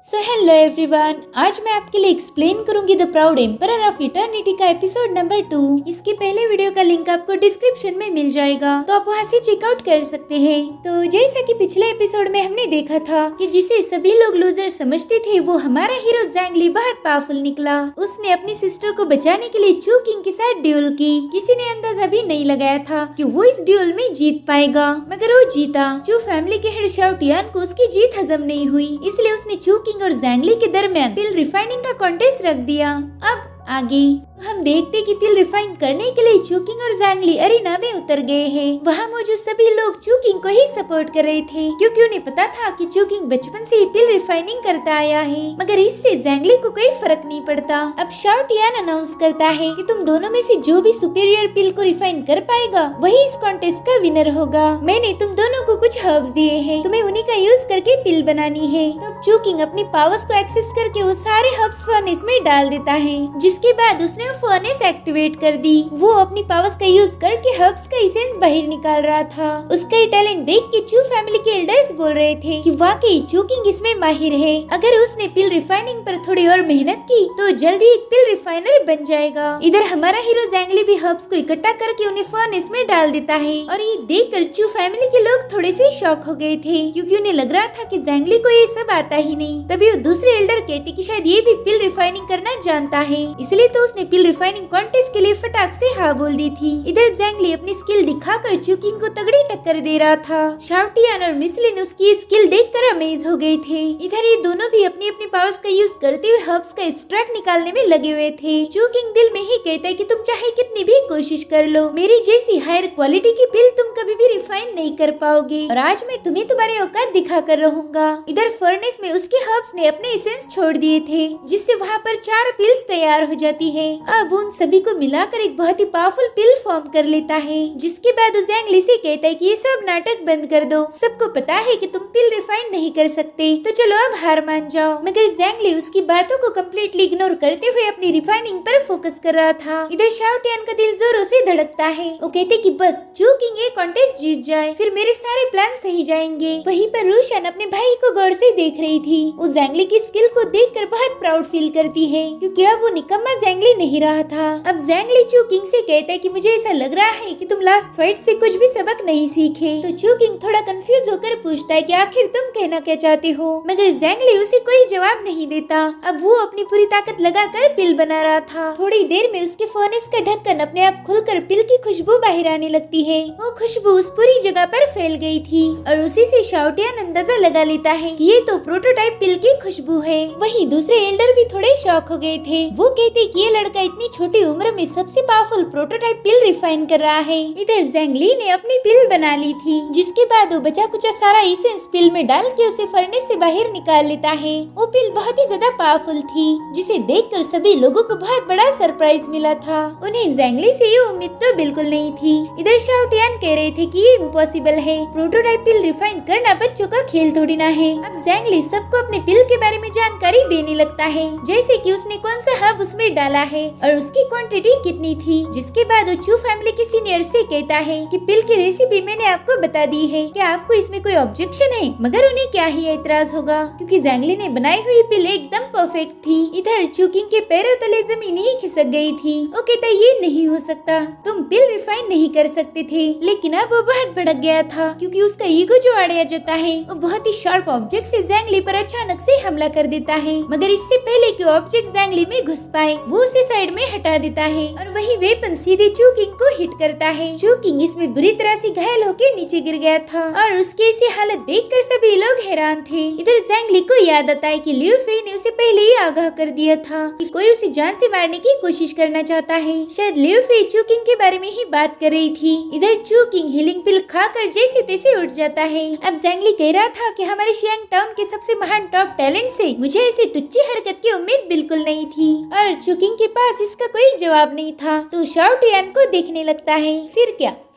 So hello everyone, आज मैं आपके लिए एक्सप्लेन करूंगी the proud emperor of eternity का एपिसोड नंबर 2। इसके पहले वीडियो का लिंक आपको डिस्क्रिप्शन में मिल जाएगा, तो आप वहां से चेकआउट कर सकते हैं। तो जैसा कि पिछले एपिसोड में हमने देखा था कि जिसे सभी लोग लूजर समझते थे, वो हमारा हीरो ज़ैंगली बहुत पावरफुल निकला। उसने अपनी सिस्टर को बचाने के लिए चू किंग के साथ ड्यूल की। किसी ने अंदाजा भी नहीं लगाया था कि वो इस ड्यूल में जीत पाएगा, मगर वो जीता। चू फैमिली के हेड शाओ टियान को उसकी जीत हजम नहीं हुई, इसलिए उसने चू किंग और ज़ैंगली के दरमियान पिल रिफाइनिंग का कॉन्टेस्ट रख दिया। अब आगे हम देखते कि पिल रिफाइन करने के लिए चू किंग और ज़ैंगली अरीना में उतर गए हैं। वहाँ मौजूद सभी लोग चू किंग को ही सपोर्ट कर रहे थे, क्योंकि उन्हें पता था कि चू किंग बचपन से ही पिल रिफाइनिंग करता आया है, मगर इससे ज़ैंगली को कोई फर्क नहीं पड़ता। अब शाओ टियान अनाउंस करता है कि तुम दोनों में से जो भी सुपीरियर पिल को रिफाइन कर पाएगा वही इस कॉन्टेस्ट का विनर होगा। मैंने तुम दोनों को कुछ हर्ब्स दिए हैं, तुम्हें उन्हीं का यूज करके पिल बनानी है। तब चू किंग अपनी पावर्स को एक्सेस करके वो सारे हर्ब्स फर्नेस में डाल देता है, जिसके बाद उसने फर्नेस एक्टिवेट कर दी। वो अपनी पावर्स का यूज करके हर्ब्स का एसेंस बाहर निकाल रहा था। उसका ये टैलेंट देख के चू फैमिली के एल्डर्स बोल रहे थे कि वाकई चू किंग इसमें माहिर है। अगर उसने पिल रिफाइनिंग पर थोड़ी और मेहनत की तो जल्दी एक पिल रिफाइनर बन जाएगा। इधर हमारा हीरो ज़ैंगली भी हर्ब्स को इकट्ठा करके उन्हें फर्नेस में डाल देता है, और ये देखकर चू फैमिली के लोग थोड़े से शॉक हो गए थे, क्योंकि उन्हें लग रहा था कि ज़ैंगली को ये सब आता ही नहीं। तभी वो दूसरे एल्डर कहते कि शायद ये भी पिल रिफाइनिंग करना जानता है, इसलिए तो उसने पिल रिफाइनिंग कॉन्टेस्ट के लिए फटाक से हाँ बोल दी थी। इधर ज़ैंगली अपनी स्किल दिखाकर चू किंग को तगड़ी टक्कर दे रहा था। शाओ टियान और मिसलिन उसकी स्किल देखकर अमेज हो गए थे। इधर ये दोनों भी अपनी अपनी पावर्स का यूज करते हुए हर्ब्स का एक्सट्रैक्ट निकालने में लगे हुए थे। चू किंग दिल में ही कहता है कि तुम चाहे कितनी भी कोशिश कर लो, मेरी जैसी हायर क्वालिटी की पिल तुम कभी भी रिफाइन नहीं कर पाओगे, और आज मैं तुम्हें तुम्हारे औकात दिखा कर रहूंगा। इधर फर्नेस में उसके हर्ब्स ने अपने एसेंस छोड़ दिए थे, जिससे वहाँ पर 4 पिल्स तैयार हो जाती है। अब उन सभी को मिलाकर एक बहुत ही पावरफुल पिल फॉर्म कर लेता है, जिसके बाद ज़ैंगली से कहता है कि ये सब नाटक बंद कर दो, सबको पता है कि तुम पिल रिफाइन नहीं कर सकते, तो चलो अब हार मान जाओ। मगर ज़ैंगली उसकी बातों को कम्प्लीटली इग्नोर करते हुए अपनी रिफाइनिंग पर फोकस कर रहा था। इधर शाओ टियान का दिल जोरों से धड़कता है। वो कहते कि बस चू किंग ये कॉन्टेस्ट जीत जाए, फिर मेरे सारे प्लान सही जाएंगे। वहीं पर रूशन अपने भाई को गौर से देख रही थी। वो ज़ैंगली की स्किल को देखकर बहुत प्राउड फील करती है, क्योंकि अब वो निकम्मा ज़ैंगली नहीं रहा था। अब ज़ैंगली चू किंग से कहता है कि मुझे ऐसा लग रहा है कि तुम लास्ट फाइट से कुछ भी सबक नहीं सीखे। तो चू किंग थोड़ा कंफ्यूज होकर पूछता है कि आखिर तुम कहना क्या चाहते हो, मगर ज़ैंगली उसे कोई जवाब नहीं देता। अब वो अपनी पूरी ताकत लगाकर पिल बना रहा था। थोड़ी देर में उसके फर्नेस का ढक्कन अपने आप खुलकर पिल की खुशबू बाहर आने लगती है। वो खुशबू उस पूरी जगह पर फैल गई थी, और उसी से शाओ टियान अंदाजा लगा लेता है कि ये तो प्रोटोटाइप पिल की खुशबू है। वहीं दूसरे एल्डर भी थोड़े शॉक हो गए थे। वो कहते कि ये लड़का इतनी छोटी उम्र में सबसे पावरफुल प्रोटोटाइप पिल रिफाइन कर रहा है। इधर ज़ैंगली ने अपनी पिल बना ली थी, जिसके बाद वो बचा कुचा सारा एसेंस पिल में डाल के उसे फर्नेस से बाहर निकाल लेता है। वो पिल बहुत ही ज्यादा पावरफुल थी, जिसे देखकर सभी लोगों को बहुत बड़ा सरप्राइज मिला था। उन्हें ज़ैंगली से ये उम्मीद तो बिल्कुल नहीं थी। इधर शाओ टियान कह रहे थे कि ये इम्पॉसिबल है, प्रोटोटाइप पिल रिफाइन करना बच्चों का खेल थोड़ी ना है। अब ज़ैंगली सबको अपने पिल के बारे में जानकारी देने लगता है, जैसे कि उसने कौन सा हर्ब उसमें डाला है और उसकी क्वांटिटी कितनी थी। जिसके बाद वो चू फैमिली के सीनियर से कहता है कि पिल की रेसिपी मैंने आपको बता दी है, क्या आपको इसमें कोई ऑब्जेक्शन है? मगर उन्हें क्या ही एतराज होगा, क्योंकि ज़ैंगली ने बनाई हुई पिल एकदम परफेक्ट थी। इधर चू किंग के पैरों तले जमीन ही खिसक गई थी। वो कहता ये नहीं हो सकता, तुम पिल रिफाइन नहीं कर सकते थे। लेकिन अब वो बहुत भड़क गया था, क्योंकि उसका ईगो जो अड़िया जाता है, वो बहुत ही शार्प ऑब्जेक्ट से ज़ैंगली पर अचानक से हमला कर देता है। मगर इससे पहले कि ऑब्जेक्ट ज़ैंगली में घुस पाए, वो उसे साइड में हटा देता है, और वही वेपन सीधे चू किंग को हिट करता है। चू किंग इसमें बुरी तरह से घायल होकर नीचे गिर गया था, और उसकी ऐसी हालत देखकर सभी लोग हैरान थे। इधर ज़ैंगली को याद आता है कि लियू फे ने उसे पहले ही आगाह कर दिया था कि कोई उसे जान से मारने की कोशिश करना चाहता है। शायद लियू फे चू किंग के बारे में ही बात कर रही थी। इधर चू किंग हीलिंग पिल खाकर जैसे तैसे उठ जाता है। अब ज़ैंगली कह रहा था कि हमारे शियांग टाउन के सबसे महान टॉप टैलेंट से मुझे ऐसी टुच्ची हरकत की उम्मीद बिल्कुल नहीं थी, और चुकिंग के पास इसका कोई जवाब नहीं था तो शाओटियान को देखने लगता है।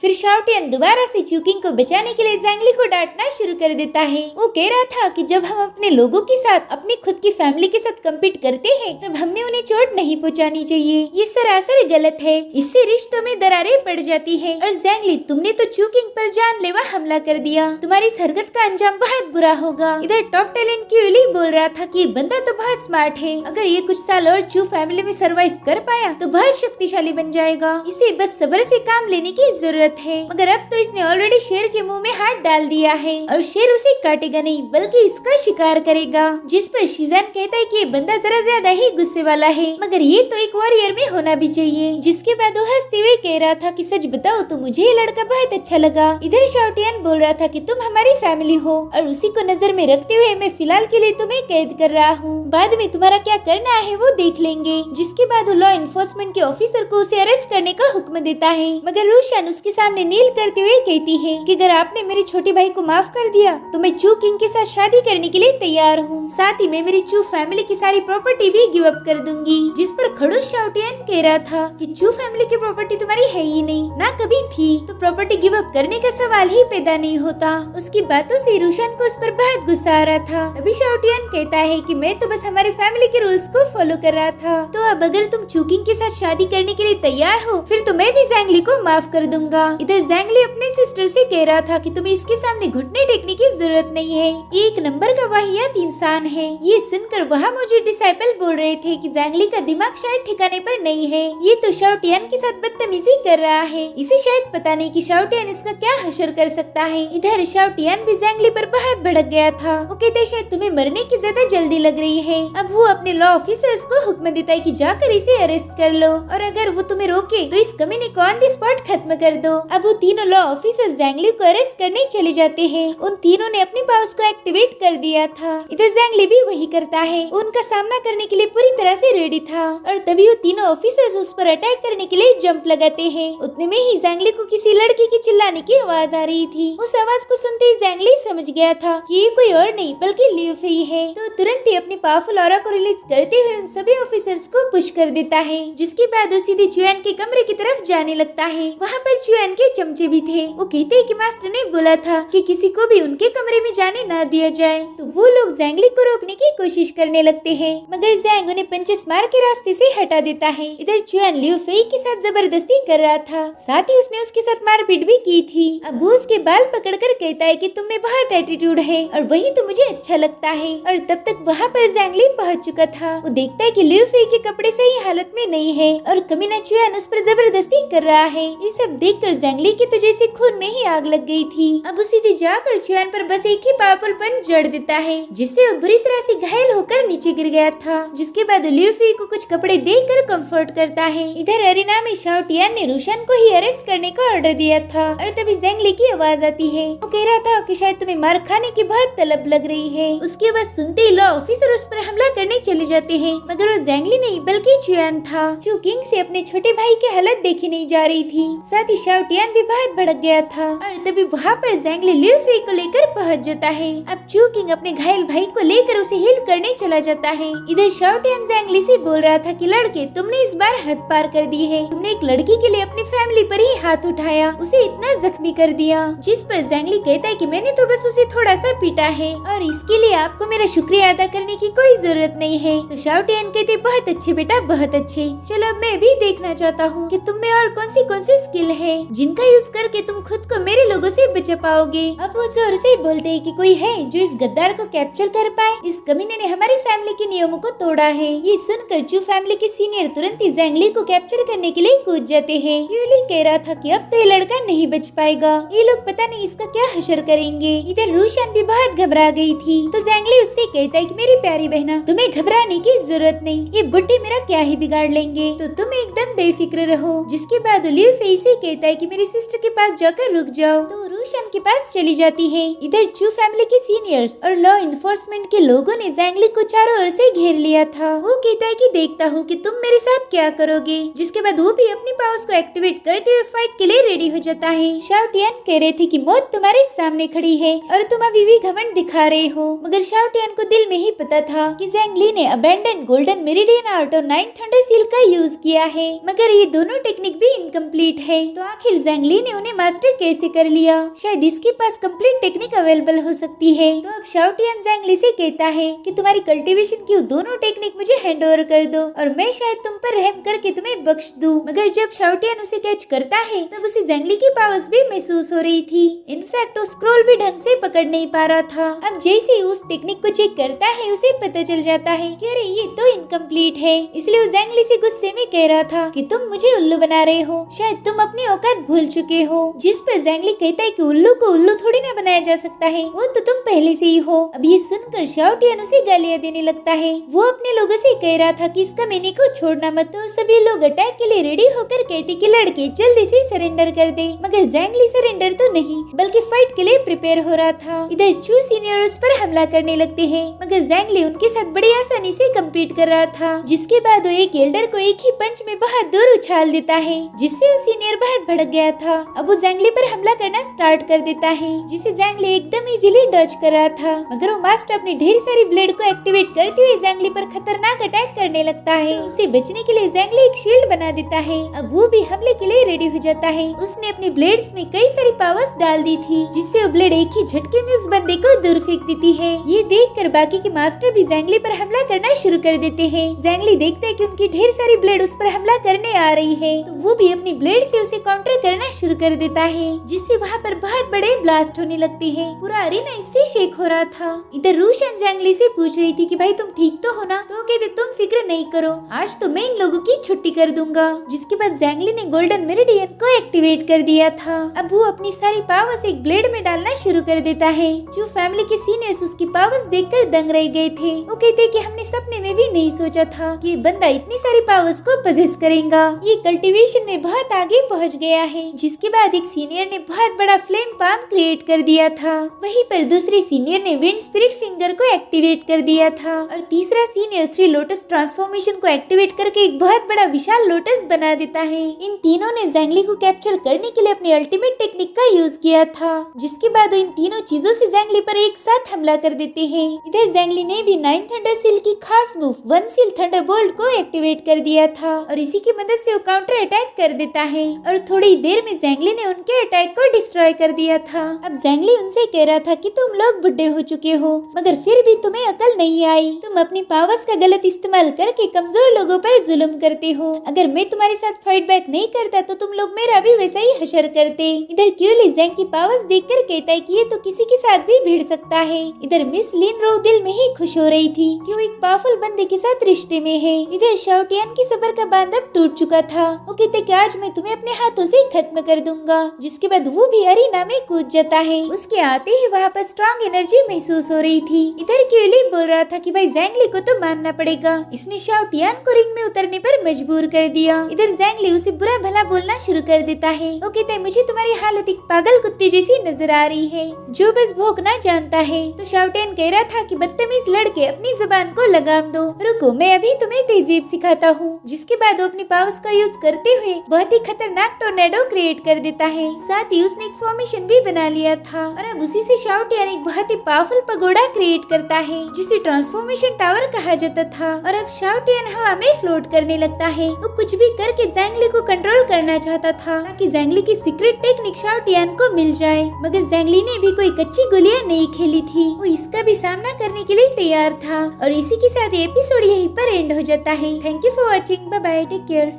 फिर शाओटियान दोबारा से चुकिंग को बचाने के लिए ज़ैंगली को डांटना शुरू कर देता है। वो कह रहा था कि जब हम अपने लोगों के साथ अपनी खुद की फैमिली के साथ कम्पीट करते हैं तब हमने उन्हें चोट नहीं पहुंचानी चाहिए। ये सरासर गलत है, इससे रिश्तों में दरारें पड़ जाती है। और ज़ैंगली, तुमने तो चुकिंग पर जानलेवा हमला कर दिया, तुम्हारी इस हरकत का अंजाम बहुत बुरा होगा। इधर टॉप टैलेंट की यूली बोल रहा था कि बंदा तो बहुत स्मार्ट है, अगर ये कुछ साल और चू फैमिली में सरवाइव कर पाया तो बहुत शक्तिशाली बन जाएगा। इसे बस सब्र से काम लेने की जरूरत है। मगर अब तो इसने ऑलरेडी शेर के मुंह में हाथ डाल दिया है और शेर उसे काटेगा नहीं बल्कि इसका शिकार करेगा। जिस पर शिजान कहता है कि ये बंदा जरा ज्यादा ही गुस्से वाला है, मगर ये तो एक वॉरियर में होना भी चाहिए। जिसके बाद वो हंसते हुए कह रहा था कि सच बताओ तो मुझे ये लड़का बहुत अच्छा लगा। इधर शाओटियान बोल रहा था कि तुम हमारी फैमिली हो और उसी को नजर में रखते हुए मैं फिलहाल के लिए तुम्हें कैद कर रहा हूँ, बाद में तुम्हारा क्या करना है वो देख लेंगे। जिसके बाद वो लॉ इन्फोर्समेंट के ऑफिसर को उसे अरेस्ट करने का हुक्म देता है, मगर रूशान उसके सामने नील करते हुए कहती है कि अगर आपने मेरे छोटे भाई को माफ कर दिया तो मैं चू किंग के साथ शादी करने के लिए तैयार हूँ, साथ ही मैं मेरी चू फैमिली की सारी प्रॉपर्टी भी गिव अप कर दूंगी। जिस पर खड़ूस शाओटियान कह रहा था कि चू फैमिली की प्रॉपर्टी तुम्हारी है ही नहीं, ना कभी थी, तो प्रॉपर्टी गिव अप करने का सवाल ही पैदा नहीं होता। उसकी बातों से रूशान को उस पर बहुत गुस्सा आ रहा था। अभी शाओटियान कहता है कि मैं तो बस हमारी फैमिली के रूल्स को फॉलो कर रहा था, तो अब अगर तुम चू किंग के साथ शादी करने के लिए तैयार हो फिर तो मैं भी ज़ैंगली को माफ कर दूंगा। इधर ज़ैंगली अपने सिस्टर से कह रहा था कि तुम्हें इसके सामने घुटने टेकने की जरूरत नहीं है, एक नंबर का वाहियात इंसान है। ये सुनकर वहाँ मौजूद डिसाइपल बोल रहे थे कि ज़ैंगली का दिमाग शायद ठिकाने पर नहीं है, ये तो शाओटियान के साथ बदतमीजी कर रहा है, इसे शायद पता नहीं कि शाओटियान इसका क्या हशर कर सकता है। इधर शाओटियान भी ज़ैंगली पर बहुत भड़क गया था। वो कहते शायद तुम्हें मरने की ज्यादा जल्दी लग रही है। अब वो अपने लॉ ऑफिसर्स को हुक्म देता है कि जाकर इसे अरेस्ट कर लो और अगर वो तुम्हें रोके तो इस कमीने को ऑन द स्पॉट खत्म कर दो। अब वो तीनों लॉ ऑफिसर ज़ैंगली को अरेस्ट करने चले जाते हैं। उन तीनों ने अपनी पावर्स को एक्टिवेट कर दिया था। इधर ज़ैंगली भी वही करता है, उनका सामना करने के लिए पूरी तरह से रेडी था और तभी वो तीनों ऑफिसर्स उस पर अटैक करने के लिए जंप लगाते हैं। उतने में ही ज़ैंगली को किसी लड़की की चिल्लाने की आवाज आ रही थी। उस आवाज को सुनते ही ज़ैंगली समझ गया था कि ये कोई और नहीं बल्कि लियू फेई है, तो तुरंत ही अपनी पावरफुल ऑरा को रिलीज करते हुए उन सभी ऑफिसर्स को पुश कर देता है। जिसके बाद वो सीधे चुयान के कमरे की तरफ जाने लगता है। वहाँ पर चुयान के चमचे भी थे। वो कहते हैं कि मास्टर ने बोला था कि किसी को भी उनके कमरे में जाने ना दिया जाए, तो वो लोग ज़ैंगली को रोकने की कोशिश करने लगते हैं, मगर ज़ैंग उन्हें पंचेस मार के रास्ते से हटा देता है। इधर चुयान लियू फेई के साथ जबरदस्ती कर रहा था, साथ ही उसने उसके साथ मारपीट भी की थी। अब वो उसके बाल पकड़कर कहता है कि तुम में बहुत एटीट्यूड है और वही तो मुझे अच्छा लगता है। और तब तक वहाँ पर ज़ैंगली पहुँच चुका था। वो देखता है कि लियू फेई के कपड़े सही हालत में नहीं है और कमीना चुयान उस पर जबरदस्ती कर रहा है। ये सब देखकर ज़ैंगली की तो जैसे खून में ही आग लग गई थी। अब वो सीधे जाकर चुयान पर बस एक ही पावरफुल पंच जड़ देता है, जिससे वो बुरी तरह से घायल होकर नीचे गिर गया था। जिसके बाद लियू फेई को कुछ कपड़े देकर कंफर्ट करता है। इधर अरीना में शाओटियान ने रूशान को ही अरेस्ट करने का ऑर्डर दिया था और तभी ज़ैंगली की आवाज आती है। वो कह रहा था कि शायद तुम्हें मार खाने की बहुत तलब लग रही है। उसकी आवाज सुनते ही लॉ ऑफिसर उस पर हमला करने चले जाते हैं, मगर वो ज़ैंगली नहीं बल्कि चुयान था, जो किंग से अपने छोटे भाई की हालत देखी नहीं जा रही थी। साथ ही शाओटियान भी बहुत भड़क गया था और तभी वहाँ पर ज़ैंगली लियू फेई को लेकर पहुँच जाता है। अब चू किंग अपने घायल भाई को लेकर उसे हील करने चला जाता है। इधर शाओटियान ज़ैंगली से बोल रहा था कि लड़के तुमने इस बार हद पार कर दी है, तुमने एक लड़की के लिए अपनी फैमिली पर ही हाथ उठाया, उसे इतना जख्मी कर दिया। जिस पर ज़ैंगली कहता है कि मैंने तो बस उसे थोड़ा सा पीटा है और इसके लिए आपको मेरा शुक्रिया अदा करने की कोई जरूरत नहीं है। तो शाओटियान कहते बहुत अच्छे बेटा बहुत अच्छे, चलो अब मैं भी देखना चाहता हूँ कि तुम में और कौन सी स्किल है जिनका यूज करके तुम खुद को मेरे लोगों से बचा पाओगे। अब वो जोर से बोलते हैं कि कोई है जो इस गद्दार को कैप्चर कर पाए, इस कमीने ने हमारी फैमिली के नियमों को तोड़ा है। ये सुनकर चू फैमिली के सीनियर तुरंत ही ज़ैंगली को कैप्चर करने के लिए कूद जाते हैं। यूली कह रहा था कि अब तो ये लड़का नहीं बच पाएगा, ये लोग पता नहीं इसका क्या हशर करेंगे। इधर रूशान भी बहुत घबरा गई थी, तो ज़ैंगली उससे कहता है कि मेरी प्यारी बहना तुम्हें घबराने की जरूरत नहीं, ये बुड्ढे मेरा क्या ही बिगाड़ लेंगे, तो तुम एकदम बेफिक्र रहो। जिसके बाद लियू फेई से कहता है कि मेरी सिस्टर के पास जाकर रुक जाओ, तो रूशान के पास चली जाती है। इधर चू फैमिली के सीनियर्स और लॉ इन्फोर्समेंट के लोगों ने ज़ैंगली को चारों ओर से घेर लिया था। वो कहता है कि देखता हूँ कि तुम मेरे साथ क्या करोगे। जिसके बाद वो भी अपनी पावर्स को एक्टिवेट करते हुए फाइट के लिए रेडी हो जाता है। शाओटियान कह रहे थे कि मौत तुम्हारे सामने खड़ी है और तुम अभी भी घमंड दिखा रहे हो, मगर शाओटियान को दिल में ही पता था कि ज़ैंगली जैंगली ने अबेंडन गोल्डन मेरिडियन आर्ट और 9 थंडर सील का यूज किया है, मगर ये दोनों टेक्निक भी इनकम्प्लीट है। तो आखिर जैंगली ने उन्हें मास्टर कैसे कर लिया? शायद इसके पास कंप्लीट टेक्निक अवेलेबल हो सकती है। तो अब शाओ टियान जैंगली से कहता है कि तुम्हारी कल्टीवेशन की दोनों टेक्निक मुझे हैंड ओवर कर दो और मैं शायद तुम पर रहम करके तुम्हें बख्श दूं। मगर जब शाओ टियान उसे कैच करता है तब उसे जैंगली की पावर्स भी महसूस हो रही थी। इनफैक्ट वो स्क्रॉल भी ढंग से पकड़ नहीं पा रहा था। अब जैसे ही उस टेक्निक को चेक करता है उसे पता चल जाता है कि अरे ये तो इनकम्प्लीट है। इसलिए वो जैंगली से गुस्से में कह रहा था कि तुम मुझे उल्लू बना रहे हो, शायद तुम अपनी औकात भूल चुके हो। जिस पर जैंगली कहता है कि उल्लू को उल्लू थोड़ी ना बनाया जा सकता है, वो तो तुम पहले से ही हो। अब ये सुनकर शाओ टियान उसे गालियां देने लगता है। वो अपने लोगों से कह रहा था कि इसका मैनी को छोड़ना मत। तो सभी लोग अटैक के लिए रेडी होकर कहते कि लड़के जल्दी से सरेंडर कर दे, मगर जैंगली सरेंडर तो नहीं बल्कि फाइट के लिए प्रिपेयर हो रहा था। इधर चू सीनियर उस पर हमला करने लगते हैं, मगर जैंगली उनके साथ बड़ी आसानी से कम्पीट कर रहा था। जिसके बाद वो एक एल्डर को एक ही पंच में बहुत दूर उछाल देता है, जिससे वो सीनियर बहुत भड़क गया था। अब वो जैंगली पर हमला करना स्टार्ट कर देता है, जिसे जैंगली एकदम इजीली डॉज कर रहा था। मगर वो मास्टर अपनी ढेर सारी ब्लेड को एक्टिवेट करते हुए जैंगली पर खतरनाक अटैक करने लगता है। उससे बचने के लिए जैंगली एक शील्ड बना देता है। अब वो भी हमले के लिए रेडी हो जाता है। उसने अपनी ब्लेड्स में कई सारी पावर्स डाल दी थी, जिससे वो ब्लेड एक ही झटके में उस बंदे को दूर फेंक देती है। ये देखकर बाकी के मास्टर भी जैंगली पर हमला करना शुरू कर देते हैं। जैंगली देखता है कि उनकी ढेर सारी ब्लेड उस पर हमला करने आ रही है, तो वो भी अपनी ब्लेड से उसे काउंटर करना शुरू कर देता है, जिससे वहाँ पर बहुत बड़े ब्लास्ट होने लगते हैं। पूरा अरीना इससे शेक हो रहा था। इधर रूशन जैंगली से पूछ रही थी कि भाई तुम ठीक तो हो ना? तो कहते तुम फिक्र नहीं करो, आज तो मैं इन लोगों की छुट्टी कर दूंगा। जिसके बाद जैंगली ने गोल्डन मेरिडियन को एक्टिवेट कर दिया था। अब वो अपनी सारी पावर्स एक ब्लेड में डालना शुरू कर देता है। जो फैमिली के सीनियर्स उसकी पावर्स देखकर दंग रह गए थे। वो कहते कि हमने सपने में भी नहीं सोचा था कि बंदा इतनी सारी पावर्स को पजेस करेगा। ये कल्टीवेशन में बहुत आगे पहुंच गया है। जिसके बाद एक सीनियर ने बहुत बड़ा फ्लेम पाम क्रिएट कर दिया था। वहीं पर दूसरे सीनियर ने विंड स्पिरिट फिंगर को एक्टिवेट कर दिया था और तीसरा सीनियर 3 लोटस ट्रांसफॉर्मेशन को एक्टिवेट करके एक बहुत बड़ा विशाल लोटस बना देता है। इन तीनों ने जैंगली को कैप्चर करने के लिए अपनी अल्टीमेट टेक्निक का यूज किया था। जिसके बाद इन तीनों चीजों से जैंगली पर एक साथ हमला कर देते हैं। इधर जैंगली ने भी 9 थंडर सील की खास मूव 1 सील थंडर बोल्ट को एक्टिवेट कर दिया था और इसी की मदद से वो काउंटर अटैक कर देता है और थोड़ी देर में जैंगली ने उनके अटैक को डिस्ट्रॉय कर दिया था। अब जैंगली उनसे कह रहा था कि तुम लोग बुढ़े हो चुके हो, मगर फिर भी तुम्हें अकल नहीं आई। तुम अपनी पावर्स का गलत इस्तेमाल करके कमजोर लोगों पर जुल्म करते हो। अगर मैं तुम्हारे साथ फाइट बैक नहीं करता तो तुम लोग मेरा भी वैसा ही हशर करते। इधर क्यूली जैंग की पावर्स देखकर कहता है कि ये तो किसी के साथ भी भिड़ सकता है। इधर मिस लिन रो दिल में ही खुश हो रही थी कि वो एक पावरफुल बंदे के साथ रिश्ते में है। इधर शाओ टियान की सब्र का बांध अब टूट चुका था। वो कहते कि आज मैं तुम्हें अपने हाथों से खत्म कर दूंगा। जिसके बाद वो भी अरीना में कूद जाता है। उसके आते ही वहाँ पर स्ट्रॉन्ग एनर्जी महसूस हो रही थी। इधर क्यूली बोल रहा था कि भाई जैंगली को तो मानना पड़ेगा, इसने शाओ टियान को रिंग में उतरने पर मजबूर कर दिया। इधर जैंगली उसे बुरा भला बोलना शुरू कर देता है। वो कहता है मुझे तुम्हारी हालत एक पागल कुत्ते जैसी नजर आ रही है जो बस भौंकना जानता है। तो शाओ टियान कह रहा था कि बदतमीज लड़के अपनी जुबान को लगाम दो, रुको मैं अभी तुम्हें तहजीब सिखाता हूँ। जिसके बाद वो अपनी पावर्स का यूज करते हुए बहुत ही खतरनाक टोर्नेडो क्रिएट कर देता है। साथ ही उसने एक फॉर्मेशन भी बना लिया था और अब उसी से शाओ टियान एक बहुत ही पावरफुल पगोड़ा क्रिएट करता है जिसे ट्रांसफॉर्मेशन टावर कहा जाता था। और अब शाओ टियान हवा में फ्लोट करने लगता है। वो कुछ भी करके जैंगली को कंट्रोल करना चाहता था ताकि जैंगली की सीक्रेट टेक्निक शाओ टियान को मिल जाए, मगर जैंगली ने भी कोई कच्ची गोलियां नहीं खेली थी। वो इसका भी सामना करने के लिए तैयार था। और इसी के साथ एपिसोड यहीं पर एंड हो जाता है। Thank you for watching, bye bye, take care.